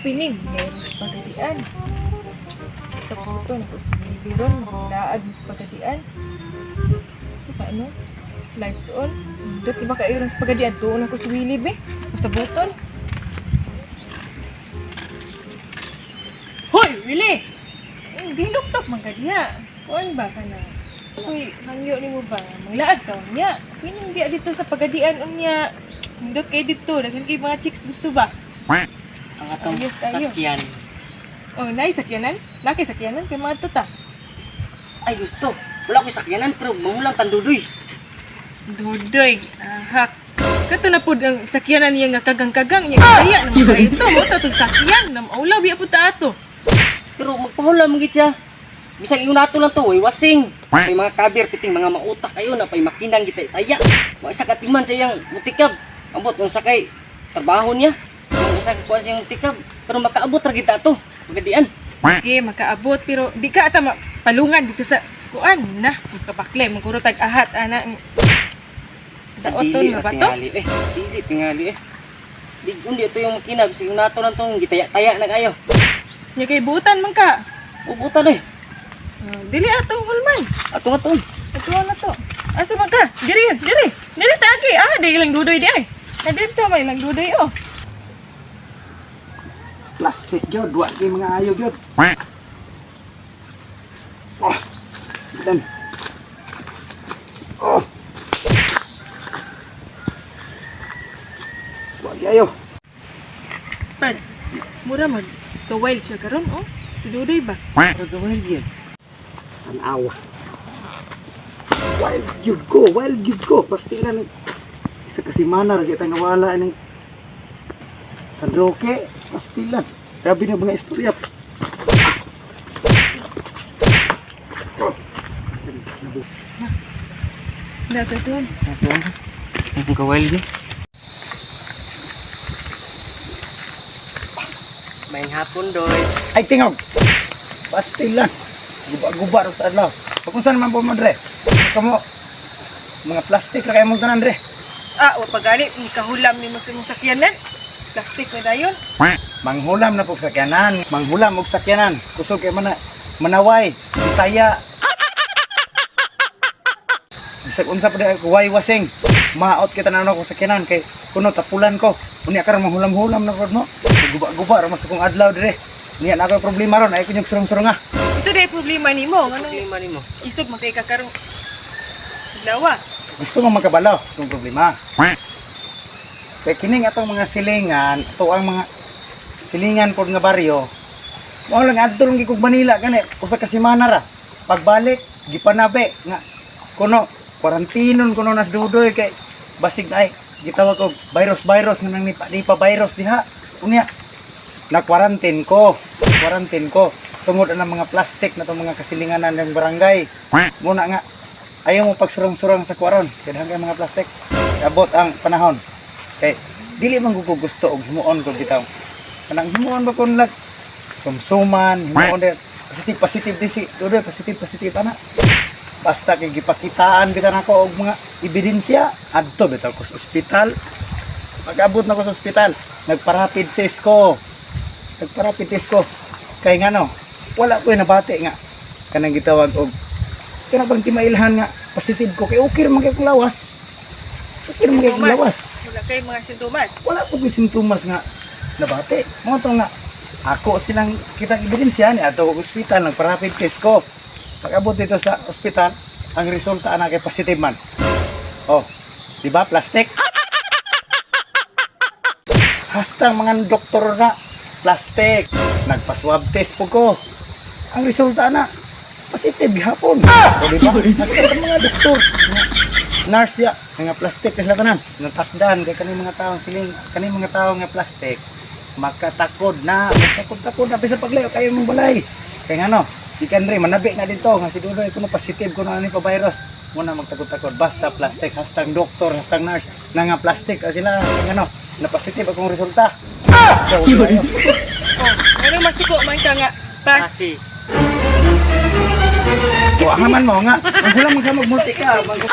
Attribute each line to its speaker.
Speaker 1: pinig, meron sa pagadian. Sa puto, nakusibiron, maglaag sa pagadian. So, paano? Lights on. Dot, iba ka sa pagadian. Doon ako sa wilib eh. Sa button. Hoy, Willie! Diluktok man ka diya. Kuan ba ka na? Uy, hangyo ni mo ba? Maglaag ka niya. Pining diya dito sa pagadian unya. Dot kay dito. Dagan kay mga chicks dito ba?
Speaker 2: Ang atong
Speaker 1: Ayos tayo.
Speaker 2: sakyan.
Speaker 1: Oh, nay sakyanan? Laki sakyanan kay mga tuta.
Speaker 2: Ay gusto. Wala ko sakyanan pero mangulang tandudoy.
Speaker 1: Dudoy. Ahak. Kato na po ang sakyanan niya nga kagang-kagang niya. Kaya naman kayo ito. Mo ito sakyan. Namaulaw biya po ta ato.
Speaker 2: Pero magpahula mo gid siya. Bisag ingon nato lang to, way wasing. May mga kabir piting mga mautak kayo na pay makinang kita itaya. Wa isa katiman sa iyang mutikab. Ambot kung sakay trabaho niya. Kung isa ka kuha sa iyang mutikab, pero makaabot ra gid ato. Pagadian.
Speaker 1: Okay, makaabot. Pero di ka ata palungan dito sa kuan na. Magkabakle. Magkurotag ahat. Ana. Sa oton na ba to?
Speaker 2: Dili tingali eh. Di kundi ito yung makina bisag nato lang tong gitaya-taya na kayo.
Speaker 1: Nya kay butan man ka.
Speaker 2: Ubutan eh.
Speaker 1: Dili atong hulman.
Speaker 2: Atong-atong.
Speaker 1: Ito na to. Asa man ka? Diri, diri. Diri tagi. Di ilang dudoy di ay. Na dito may ilang dudoy oh.
Speaker 3: Plastik gyud, wa kay mga ayo gyud. Oh. Dan. Oh. Wa kay ayo.
Speaker 1: Friends, mura mag ka-wild siya karon oh. Si dudoy ba?
Speaker 2: Pero gawin gyud.
Speaker 3: Tanawa. Wild gyud ko. Pastilan isa kasi mana ra kita nawala ning Sanroque, pastilan. Grabe na mga istorya.
Speaker 1: Dato doon.
Speaker 2: Ang kawal gyud. May hapon doy.
Speaker 3: Ay tingog. Pastilan. Guba-guba ro sa adlaw. Kung saan man po mo dre? Kamo mga plastik ra kay mo tanan dre.
Speaker 1: O pagani, kahulam ni mo sa imong sakyanan. Plastic na dayon.
Speaker 3: Manghulam na po sakyanan. Manghulam og sakyanan. Kusog kay manaway, taya. Bisag unsa pa di way wasing. Maot kita na ko sakyanan kay kuno tapulan ko. Unya karon manghulam-hulam na pod mo. Guba-guba ra mas kong adlaw dire. Niya na ako problema ron ay kunyog surong-surong nga.
Speaker 1: Ito day problema nimo. Ngano
Speaker 2: Problema nimo.
Speaker 1: isog man kay kakarong lawa.
Speaker 3: Gusto mo magkabalaw, itong problema. Kaya kining atong mga silingan, ito ang mga silingan po nga baryo, mo lang adto lang gikog Manila gani, usa ka semana ra. Pagbalik, gipanabe nga kuno quarantinon kuno nas dudoy kay basig ay gitawag og virus nga nang nipa virus diha. Unya na-quarantine ko tungod ang mga plastic na itong mga kasilinganan ng barangay. Muna nga ayaw mo pagsurong-surong sa kwaron kaya hanggang mga plastic abot ang panahon kay dili man ko gusto og himuon ko bitaw kanang himuon ba kun lag sumsuman himuon de positive disi dodo positive ana basta kay gipakitaan bitan ako og mga ebidensya adto bitaw ko sa ospital pag-abot na ko sa ospital nagpa-rapid test ko kay ngano wala ko nabati nga kanang gitawag og kaya bang timailhan nga positive ko kay okay man kay kong lawas.
Speaker 1: Wala kay mga sintomas.
Speaker 3: Wala ko may sintomas nga nabati. Mo to nga ako silang kitang ebidensya ni ato og ospital nagpa-rapid test ko. Pag-abot dito sa ospital, ang resulta ana kay positive man. Oh, di ba plastic? Hasta mga doktor nga plastic. Nagpa-swab test po ko. Ang resulta ana positive gihapon. O diba? Hasta mga doktor, nurse ya, nga plastic kasi tanan. Natakdan kay kaning mga taong siling, kaning mga taong nga plastic, makatakod na bisa paglayo kayo mong balay. Kay ngano, di kanre manabi na dito nga siguro kuno positive kuno ani pa virus. Muna magtakod-takod basta plastic hastang doktor, hastang nurse na nga plastic sila kay ngano, na positive akong resulta. So,
Speaker 1: Ano masiko man ka nga pass.
Speaker 2: Kasi
Speaker 3: Wa haman mo nga. Ang hulang magmulti ka. Ang hulang